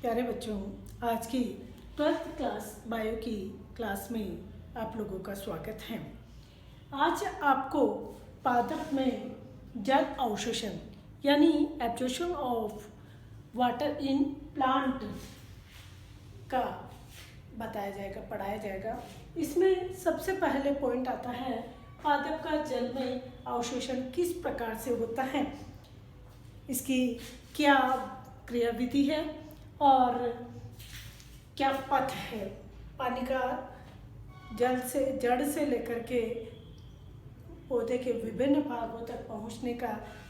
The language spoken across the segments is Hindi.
प्यारे बच्चों, आज की 12th क्लास बायो की क्लास में आप लोगों का स्वागत है। आज आपको पादप में जल अवशोषण यानी absorption of water in plant का बताया जाएगा, पढ़ाया जाएगा। इसमें सबसे पहले पॉइंट आता है पादप का जल में अवशोषण किस प्रकार से होता है, इसकी क्या क्रियाविधि है और क्या पथ है। पानी का जड़ से लेकर के पौधे के विभिन्न भागों तक पहुंचने का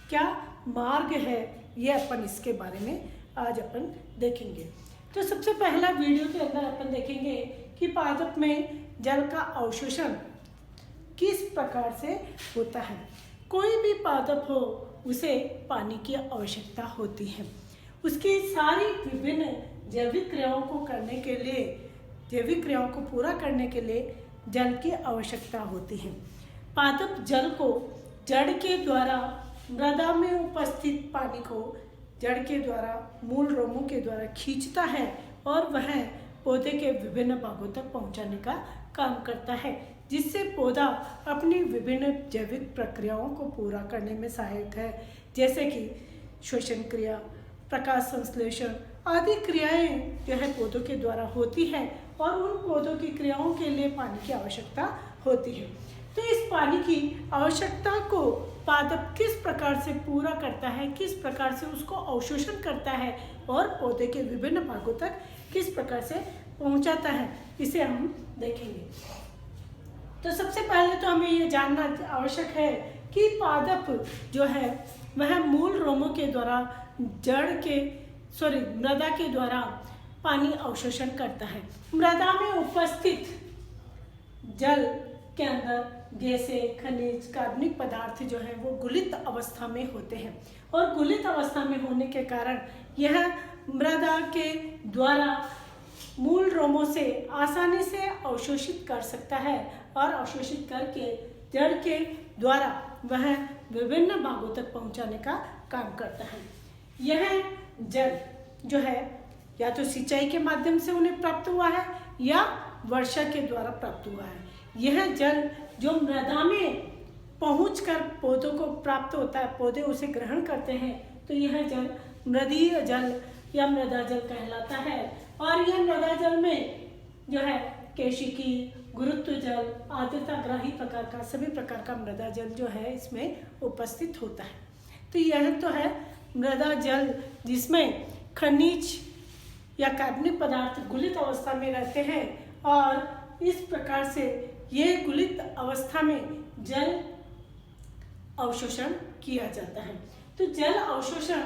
क्या मार्ग है, ये अपन इसके बारे में आज अपन देखेंगे। तो सबसे पहला वीडियो के अंदर अपन देखेंगे कि पादप में जल का अवशोषण किस प्रकार से होता है। कोई भी पादप हो उसे पानी की आवश्यकता होती है। उसकी सारी विभिन्न जैविक क्रियाओं को करने के लिए, जैविक क्रियाओं को पूरा करने के लिए जल की आवश्यकता होती है। पादप जल को जड़ के द्वारा मृदा में उपस्थित पानी को जड़ के द्वारा मूल रोमों के द्वारा खींचता है और वह पौधे के विभिन्न भागों तक पहुंचाने का काम करता है, जिससे पौधा अपनी विभिन्न जैविक प्रक्रियाओं को पूरा करने में सहायक है, जैसे कि श्वसन क्रिया, प्रकाश संश्लेषण आदि क्रियाएं जो है पौधों के द्वारा होती है और उन पौधों की क्रियाओं के लिए पानी की आवश्यकता होती है। तो इस पानी की आवश्यकता को पादप किस प्रकार से पूरा करता है, किस प्रकार से उसको अवशोषण करता है और पौधे के विभिन्न भागों तक किस प्रकार से पहुंचाता है, इसे हम देखेंगे। तो सबसे पहले तो हमें ये जानना आवश्यक है कि पादप जो है वह मूल रोमों के द्वारा मृदा के द्वारा पानी अवशोषण करता है। मृदा में उपस्थित जल के अंदर गैसें, खनिज, कार्बनिक पदार्थ जो है वो गुलित अवस्था में होते हैं और गुलित अवस्था में होने के कारण यह मृदा के द्वारा मूल रोमों से आसानी से अवशोषित कर सकता है और अवशोषित करके जड़ के द्वारा वह विभिन्न भागों तक पहुंचाने का काम करता है। यह जल जो है या तो सिंचाई के माध्यम से उन्हें प्राप्त हुआ है या वर्षा के द्वारा प्राप्त हुआ है। यह जल जो मृदा में पहुंचकर पौधों को प्राप्त होता है, पौधे उसे ग्रहण करते हैं, तो यह जल मृदीय जल या मृदा जल कहलाता है। और यह मृदा जल में जो है केशिकी, गुरुत्व जल, आर्द्रताग्राही प्रकार का सभी प्रकार का मृदा जल जो है इसमें उपस्थित होता है। तो यह तो है मृदा जल, जिसमें खनिज या कार्बनिक पदार्थ गुलित अवस्था में रहते हैं और इस प्रकार से ये गुलित अवस्था में जल अवशोषण किया जाता है। तो जल अवशोषण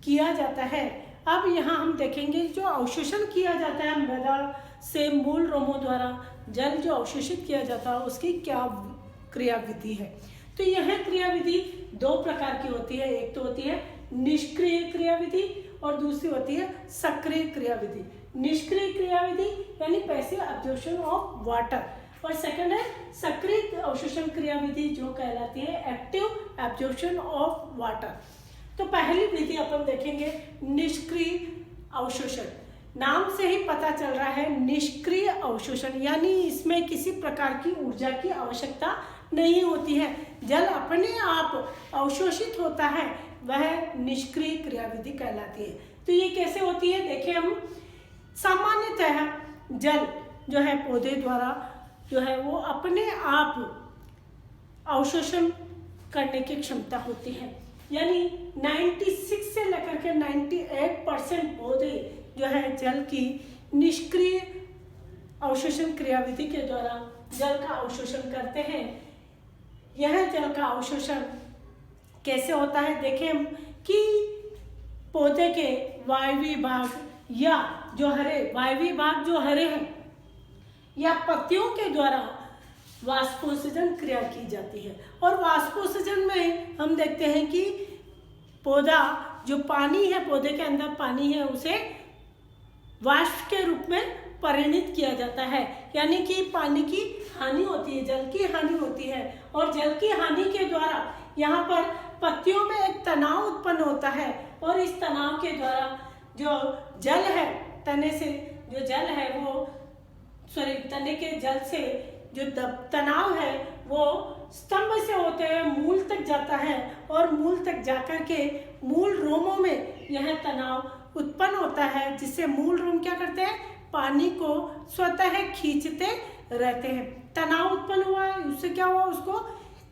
किया जाता है। अब यहाँ हम देखेंगे जो अवशोषण किया जाता है मृदा से मूल रोमों द्वारा जल जो अवशोषित किया जाता है उसकी क्या क्रियाविधि है। तो यह क्रियाविधि दो प्रकार की होती है। एक तो होती है निष्क्रिय क्रियाविधि और दूसरी होती है सक्रिय क्रियाविधि। निष्क्रिय क्रियाविधि यानी पैसिव एब्जॉर्प्शन ऑफ वाटर और सेकंड है सक्रिय अवशोषण क्रियाविधि जो कहलाती है एक्टिव एब्जॉर्प्शन ऑफ वाटर। तो पहली विधि अपन देखेंगे निष्क्रिय अवशोषण। नाम से ही पता चल रहा है निष्क्रिय अवशोषण, यानी इसमें किसी प्रकार की ऊर्जा की आवश्यकता नहीं होती है। जल अपने आप अवशोषित होता है, वह निष्क्रिय क्रियाविधि कहलाती है। तो ये कैसे होती है देखिए हम। सामान्यतः जल जो है पौधे द्वारा जो है वो अपने आप अवशोषण करने की क्षमता होती है, यानी 96 से लेकर के 98% पौधे जो है जल की निष्क्रिय अवशोषण क्रियाविधि के द्वारा जल का अवशोषण करते हैं। यह जल का अवशोषण कैसे होता है देखें हम कि पौधे के वायवीय भाग या जो वायवीय भाग जो हरे हैं या पत्तियों के द्वारा वाष्पोत्सर्जन क्रिया की जाती है। और वाष्पोत्सर्जन में हम देखते हैं कि पौधा जो पानी है, पौधे के अंदर पानी है, उसे वाष्प के रूप में परिणित किया जाता है, यानी कि पानी की हानि होती है, जल की हानि होती है। और जल की हानि के द्वारा यहाँ पर पत्तियों में एक तनाव उत्पन्न होता है और इस तनाव के द्वारा जो जल है तने से, जो जल है वो तने के जल से जो तनाव है वो स्तंभ से होते हुए मूल तक जाता है और मूल तक जाकर के मूल रोमों में यह तनाव उत्पन्न होता है, जिससे मूल रोम क्या करते हैं, पानी को स्वतः खींचते रहते हैं। तनाव उत्पन्न हुआ है, उससे क्या हुआ, उसको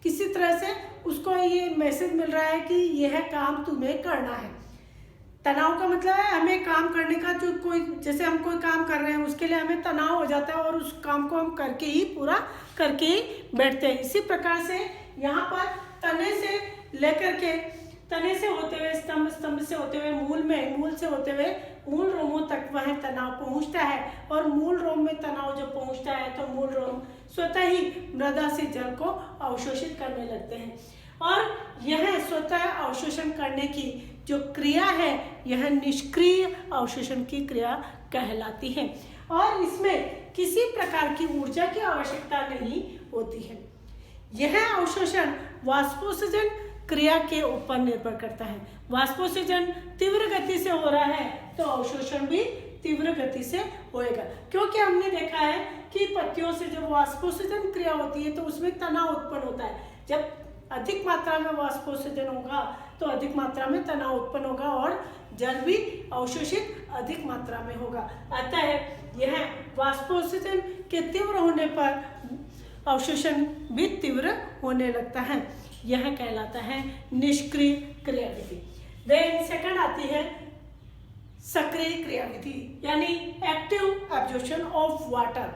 किसी तरह से उसको ये मैसेज मिल रहा है कि यह काम तुम्हें करना है। तनाव का मतलब है हमें काम करने का, जो कोई जैसे हम कोई काम कर रहे हैं उसके लिए हमें तनाव हो जाता है और उस काम को हम करके ही पूरा करके ही बैठते हैं। इसी प्रकार से यहाँ पर तने से लेकर के, तने से होते हुए स्तंभ, स्तंभ से होते हुए मूल में, मूल से होते हुए मूल रोमों तक वह तनाव पहुँचता है और मूल रोम में तनाव जब पहुँचता है तो मूल रोम स्वतः ही मृदा से जल को अवशोषित करने लगते हैं और यह स्वतः अवशोषण करने की जो क्रिया है यह निष्क्रिय अवशोषण की क्रिया कहलाती है और इसमें किसी प्रकार की ऊर्जा की आवश्यकता नहीं होती है। यह अवशोषण वाष्पोत्सर्जन क्रिया के ऊपर निर्भर करता है। वाष्पोत्सर्जन तीव्र गति से हो रहा है तो अवशोषण भी तीव्र गति से होएगा, क्योंकि हमने देखा है कि पत्तियों से जब वाष्पोत्सर्जन क्रिया होती है तो उसमें तनाव उत्पन्न होता है। जब अधिक मात्रा में वाष्पोत्सर्जन होगा तो अधिक मात्रा में तनाव उत्पन्न होगा और जल भी अवशोषित अधिक मात्रा में होगा। अतः यह वाष्पोत्सर्जन के तीव्र होने पर अवशोषण भी तीव्र होने लगता है। यह कहलाता है निष्क्रिय क्रियाविधि। देन सेकंड आती है सक्रिय क्रियाविधि, यानी एक्टिव एब्जॉर्प्शन ऑफ वाटर।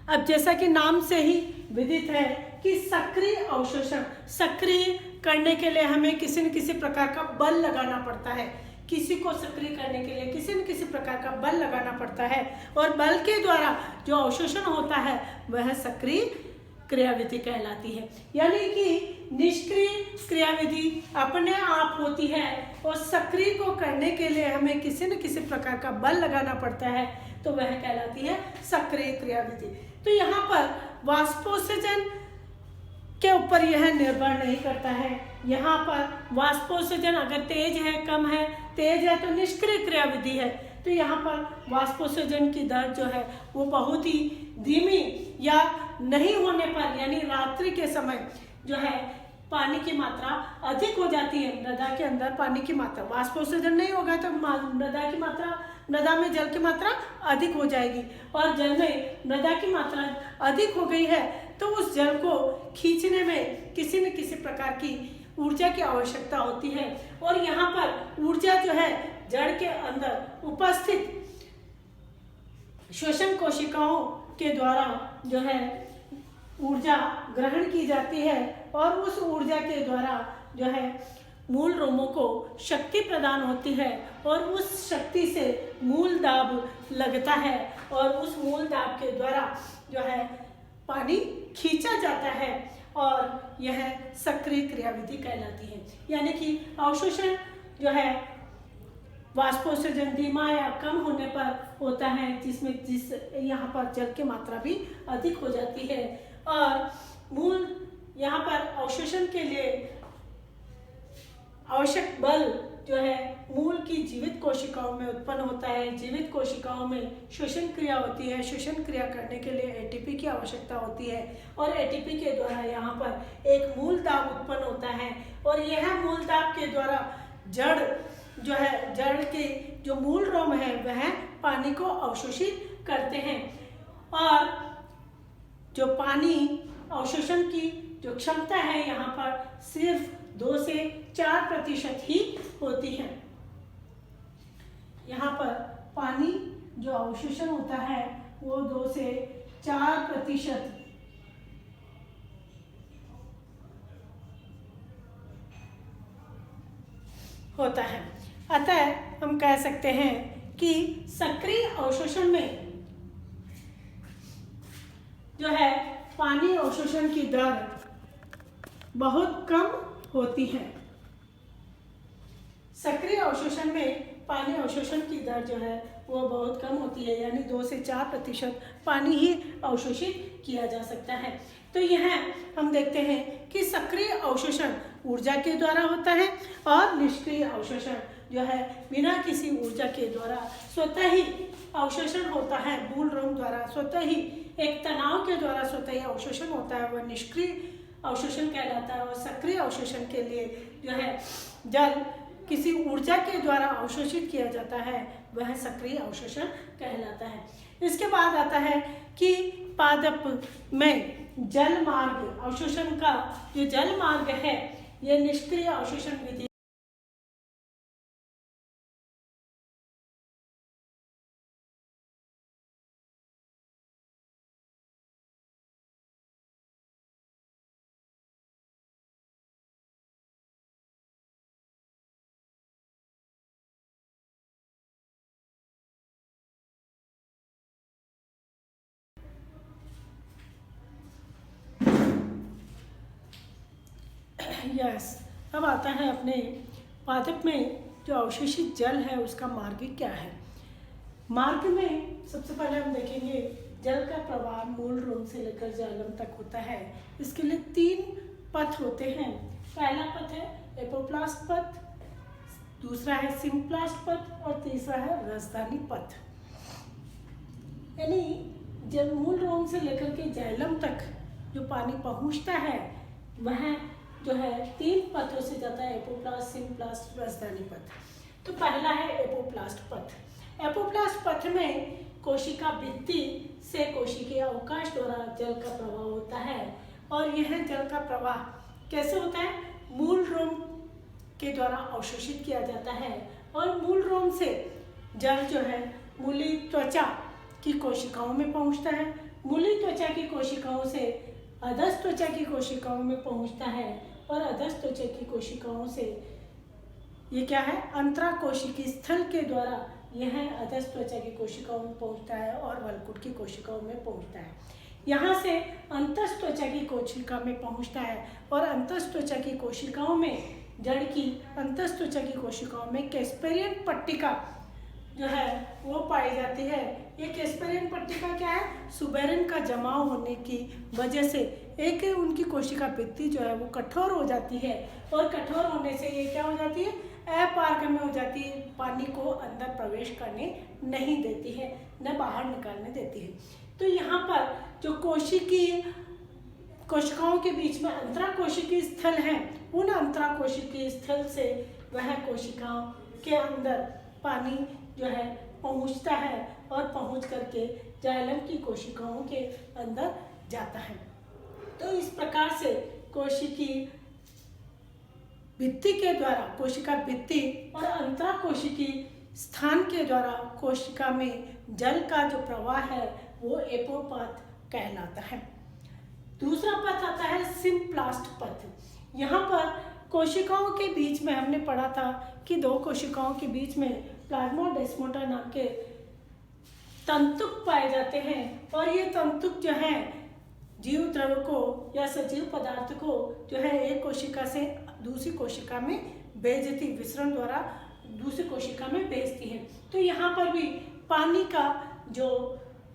अब जैसा कि नाम से ही विदित है कि सक्रिय अवशोषण, सक्रिय करने के लिए हमें किसी न किसी प्रकार का बल लगाना पड़ता है। किसी को सक्रिय करने के लिए किसी न किसी प्रकार का बल लगाना पड़ता है और बल के द्वारा जो अवशोषण होता है वह सक्रिय क्रियाविधि कहलाती है। यानी कि निष्क्रिय क्रियाविधि अपने आप होती है और सक्रिय को करने के लिए हमें किसी न किसी प्रकार का बल लगाना पड़ता है तो वह कहलाती है सक्रिय क्रियाविधि। तो यहाँ पर वाष्पोत्सर्जन के ऊपर यह निर्भर नहीं करता है। यहाँ पर वाष्पोत्सर्जन अगर तेज है, कम है, तेज है तो निष्क्रिय क्रियाविधि है। तो यहाँ पर वाष्पोत्सर्जन की दर जो है वो बहुत ही धीमी या नहीं होने पर, यानी रात्रि के समय जो है पानी की मात्रा अधिक हो जाती है। मृदा के अंदर पानी की मात्रा, वाष्पोत्सर्जन नहीं होगा तो मृदा की मात्रा, मृदा में जल की मात्रा अधिक हो जाएगी और जल में मृदा की मात्रा अधिक हो गई है तो उस जल को खींचने में किसी न किसी प्रकार की ऊर्जा की आवश्यकता होती है और यहाँ पर ऊर्जा जो है जड़ के अंदर उपस्थित श्वसन कोशिकाओं के द्वारा जो है ऊर्जा ग्रहण की जाती है और उस ऊर्जा के द्वारा जो है मूल रोमों को शक्ति प्रदान होती है और उस शक्ति से मूल दाब लगता है और उस मूल दाब के द्वारा जो है पानी खींचा जाता है और यह सक्रिय क्रियाविधि कहलाती है। यानी कि अवशोषण जो है वाष्पोत्सर्जन धीमा या कम होने पर होता है, जिस यहाँ पर जल की मात्रा भी अधिक हो जाती है और मूल यहाँ पर अवशोषण के लिए आवश्यक बल जो है मूल की जीवित कोशिकाओं में उत्पन्न होता है। जीवित कोशिकाओं में श्वसन क्रिया होती है। श्वसन क्रिया करने के लिए एटीपी की आवश्यकता होती है और एटीपी के द्वारा यहाँ पर एक मूल दाब उत्पन्न होता है और यह मूल दाब के द्वारा जड़ जो है, जड़ के जो मूल रोम है वह पानी को अवशोषित करते हैं और जो पानी अवशोषण की जो क्षमता है यहाँ पर सिर्फ 2 से 4% ही होती है। यहाँ पर पानी जो अवशोषण होता है वो 2 से 4% होता है। अतः हम कह सकते हैं कि सक्रिय अवशोषण में जो है पानी अवशोषण की दर बहुत कम होती है। सक्रिय अवशोषण में पानी अवशोषण की दर जो है वो बहुत कम होती है, यानी 2 से 4% पानी ही अवशोषित किया जा सकता है। तो यह हम देखते हैं कि सक्रिय अवशोषण ऊर्जा के द्वारा होता है और निष्क्रिय अवशोषण जो है बिना किसी ऊर्जा के द्वारा स्वतः ही अवशोषण होता है, मूल रंग द्वारा स्वतः ही एक तनाव के द्वारा स्वतः ही अवशोषण होता है, वह निष्क्रिय अवशोषण कहलाता है। और सक्रिय अवशोषण के लिए जो है जल किसी ऊर्जा के द्वारा अवशोषित किया जाता है, वह सक्रिय अवशोषण कहलाता है। इसके बाद आता है कि पादप में जल मार्ग अवशोषण का जो जल मार्ग है, यह निष्क्रिय अवशोषण विधि यस। अब आता है अपने पादप में जो अवशोषित जल है उसका मार्ग क्या है। मार्ग में सबसे पहले हम देखेंगे जल का प्रवाह मूल रोम से लेकर जाइलम तक होता है। इसके लिए 3 पथ होते हैं। पहला पथ है एपोप्लास्ट पथ, दूसरा है सिम्प्लास्ट पथ और तीसरा है राजधानी पथ। यानी जब मूल रोम से लेकर के जाइलम तक जो पानी पहुंचता है वह जो है 3 पथों से जाता है, एपोप्लास्ट, सिम्प्लास्ट, राजधानी पथ। तो पहला है एपोप्लास्ट पथ। एपोप्लास्ट पथ में कोशिका भित्ति से कोशिकीय अवकाश द्वारा जल का प्रवाह होता है। और यह जल का प्रवाह कैसे होता है? मूल रोम के द्वारा अवशोषित किया जाता है और मूल रोम से जल जो है मूली त्वचा की कोशिकाओं में पहुंचता है। मूली त्वचा की कोशिकाओं से अधस त्वचा की कोशिकाओं में पहुंचता है और अधस त्वचा की कोशिकाओं से ये क्या है, अंतराकोशिकी स्थल के द्वारा यह अधस त्वचा की कोशिकाओं में पहुंचता है और वल्कुट की कोशिकाओं में पहुंचता है। यहाँ से अंतस त्वचा की कोशिका में पहुंचता है और अंतस त्वचा की कोशिकाओं में जड़ की अंतस त्वचा की कोशिकाओं में कैस्पेरियन पट्टिका जो है वो पाई जाती है। ये कैस्पेरियन पट्टिका क्या है? सुबेरिन का जमाव होने की वजह से एक उनकी कोशिका भित्ति जो है वो कठोर हो जाती है और कठोर होने से ये क्या हो जाती है, अपारगम्य हो जाती है, पानी को अंदर प्रवेश करने नहीं देती है, न बाहर निकालने देती है। तो यहाँ पर जो कोशिकाओं के बीच में अंतराकोशिकीय स्थल है, उन अंतराकोशिकीय स्थल से वह कोशिकाओं के अंदर पानी जो है पहुँचता है और पहुँच करके जाइलम की कोशिकाओं के अंदर जाता है। तो इस प्रकार से कोशिकीय भित्ति के द्वारा, कोशिका भित्ति और अंतराकोशिकीय स्थान के द्वारा कोशिका में जल का जो प्रवाह है वो एपोपथ कहलाता है। दूसरा पथ आता है सिम्प्लास्ट पथ। यहाँ पर कोशिकाओं के बीच में हमने पढ़ा था कि 2 कोशिकाओं के बीच में प्लाज्मोडेस्माटा नाम के तंतुक पाए जाते हैं और ये तंतुक जो है जीव द्रव को या सजीव पदार्थ को जो है एक कोशिका से दूसरी कोशिका में भेजती, विसरण द्वारा दूसरी कोशिका में भेजती है। तो यहाँ पर भी पानी का जो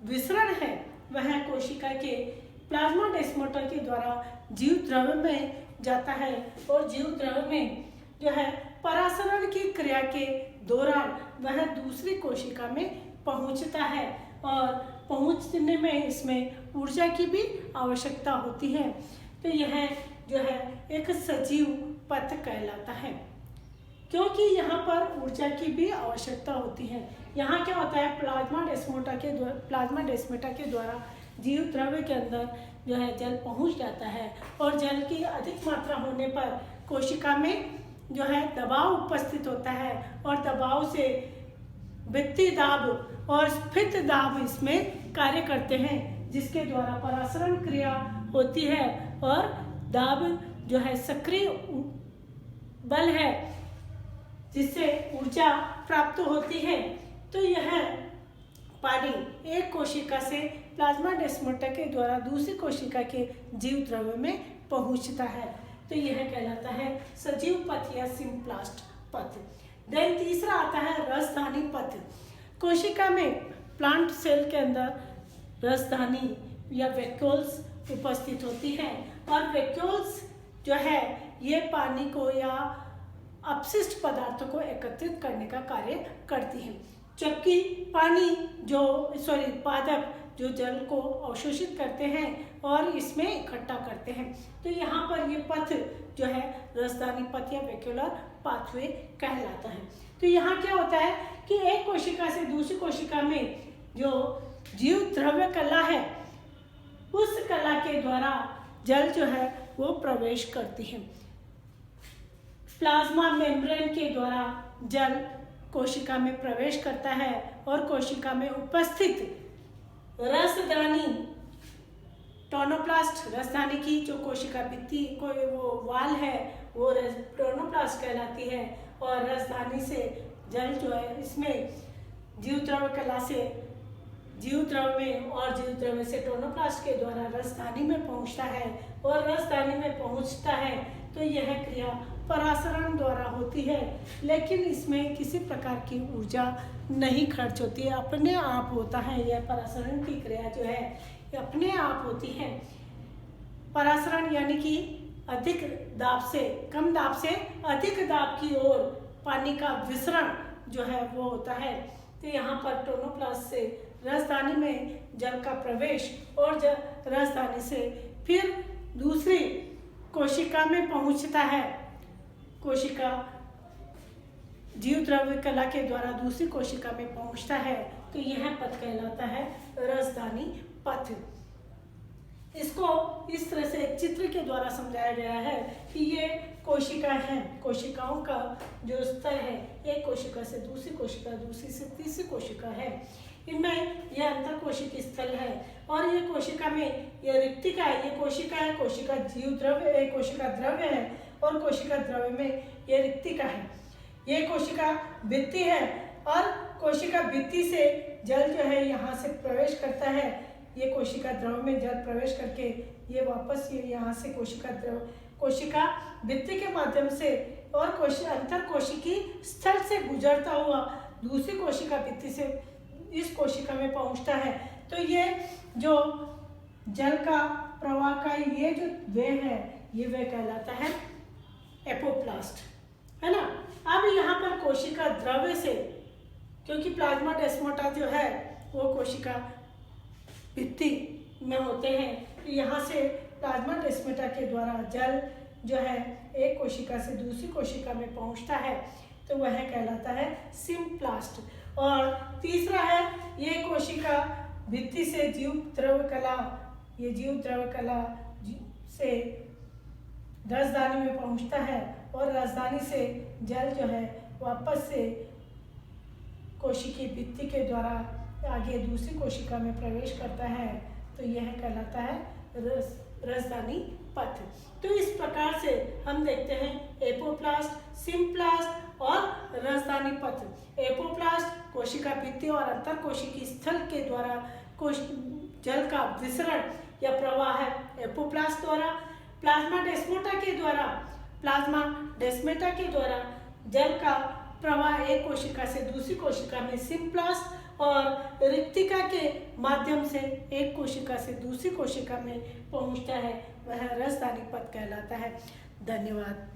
विसरण है वह कोशिका के प्लाज्मोडेस्माटा के द्वारा जीव द्रव में जाता है और जीव द्रव में जो है परासरण की क्रिया के दौरान वह दूसरी कोशिका में पहुंचता है और पहुंचने में इसमें ऊर्जा की भी आवश्यकता होती है। तो यह जो है एक सजीव पथ कहलाता है क्योंकि यहाँ पर ऊर्जा की भी आवश्यकता होती है। यहाँ क्या होता है, प्लाज्माडेस्माटा के द्वारा जीव द्रव्य के अंदर जो है जल पहुँच जाता है और जल की अधिक मात्रा होने पर कोशिका में जो है दबाव उपस्थित होता है और दबाव से भित्ति दाब और स्फीत दाब इसमें कार्य करते हैं, जिसके द्वारा परासरण क्रिया होती है और दाब जो है सक्रिय बल है जिससे ऊर्जा प्राप्त होती है। तो यह पानी एक कोशिका से प्लाज्माडेस्माटा के द्वारा दूसरी कोशिका के जीव द्रव्य में पहुंचता है। तो यह कहलाता है सजीव पथ या सिम्प्लास्ट पथ। देन तीसरा आता है राजधानी पथ। कोशिका में प्लांट सेल के अंदर राजधानी या वैक्यूल्स उपस्थित होती है और वैक्यूल्स जो है ये पानी को या अपशिष्ट पदार्थों को एकत्रित करने का कार्य करती है, जबकि पादप जो जल को अवशोषित करते हैं और इसमें इकट्ठा करते हैं। तो यहाँ पर ये पथ जो है रसदानी पथ या वेक्यूलर पाथवे कहलाता है। तो यहाँ क्या होता है कि एक कोशिका से दूसरी कोशिका में जो जीव द्रव्य कला है, उस कला के द्वारा जल जो है वो प्रवेश करती है। प्लाज्मा मेम्ब्रेन के द्वारा जल कोशिका में प्रवेश करता है और कोशिका में उपस्थित रसदानी टोनोप्लास्ट, रसदानी की जो कोशिका भित्ति कोई वो वाल है वो टोनोप्लास्ट कहलाती है, और रसदानी से जल जो है इसमें जीव द्रव्य कला से जीव द्रव्य से टोनोप्लास्ट के द्वारा रसदानी में पहुंचता है, और रसदानी में पहुंचता है तो यह क्रिया परासरण द्वारा होती है, लेकिन इसमें किसी प्रकार की ऊर्जा नहीं खर्च होती है, अपने आप होता है। यह परासरण की क्रिया जो है ये अपने आप होती है। परासरण यानी कि अधिक दाब से कम दाब से अधिक दाब की ओर पानी का विसरण जो है वो होता है। तो यहाँ पर टोनोप्लास्ट से रसदानी में जल का प्रवेश और रसदानी से फिर दूसरी कोशिका में पहुंचता है। कोशिका जीव द्रव्य कला के द्वारा दूसरी कोशिका में पहुंचता है, तो यह पथ कहलाता है रसदानी पथ। इसको इस तरह से एक चित्र के द्वारा समझाया गया है कि ये कोशिका है, कोशिकाओं का जो स्तर है, एक कोशिका से दूसरी कोशिका, दूसरी से तीसरी कोशिका है, इनमें यह अंतरकोशिक स्थल है, और ये कोशिका में यह रिक्तिका है। ये कोशिका है, कोशिका जीव द्रव्य है, कोशिका द्रव्य है, और कोशिका द्रव्य में यह रिक्तिका है। ये कोशिका भित्ति है, और कोशिका भित्ति से जल जो है यहाँ से प्रवेश करता है। ये कोशिका द्रव्य में जल प्रवेश करके ये वापस यहाँ से कोशिका भित्ति के माध्यम से और अंतरकोशिकी स्थल से गुजरता हुआ दूसरी कोशिका भित्ति से इस कोशिका में पहुंचता है। तो ये जो जल का प्रवाह का ये जो वे है, ये वे कहलाता है एपोप्लास्ट, है ना। अब यहाँ पर कोशिका द्रव्य से, क्योंकि प्लाज्मा डेस्मोटा जो है वो कोशिका भित्ति में होते हैं, तो यहाँ से प्लाज्मा डेस्मोटा के द्वारा जल जो है एक कोशिका से दूसरी कोशिका में पहुँचता है, तो वह कहलाता है सिम्प्लास्ट। और तीसरा है ये कोशिका भित्ति से जीव द्रव्य कला, ये जीव द्रव्य कला से रसदानी में पहुंचता है, और रसदानी से जल जो है वापस से कोशिकी भित्ति के द्वारा आगे दूसरी कोशिका में प्रवेश करता है, तो यह कहलाता है रसदानी पथ। तो इस प्रकार से हम देखते हैं एपोप्लास्ट, सिम्प्लास्ट और रसदानी पथ। एपोप्लास्ट कोशिका भित्ति और अंतरकोशिकी स्थल के द्वारा जल का विसरण या प्रवाह है एपोप्लास्ट द्वारा। प्लाज्मा डेस्मेटा के द्वारा जल का प्रवाह एक कोशिका से दूसरी कोशिका में सिम्प्लास्ट, और रिक्तिका के माध्यम से एक कोशिका से दूसरी कोशिका में पहुंचता है, वह रसदानी पथ कहलाता है। धन्यवाद।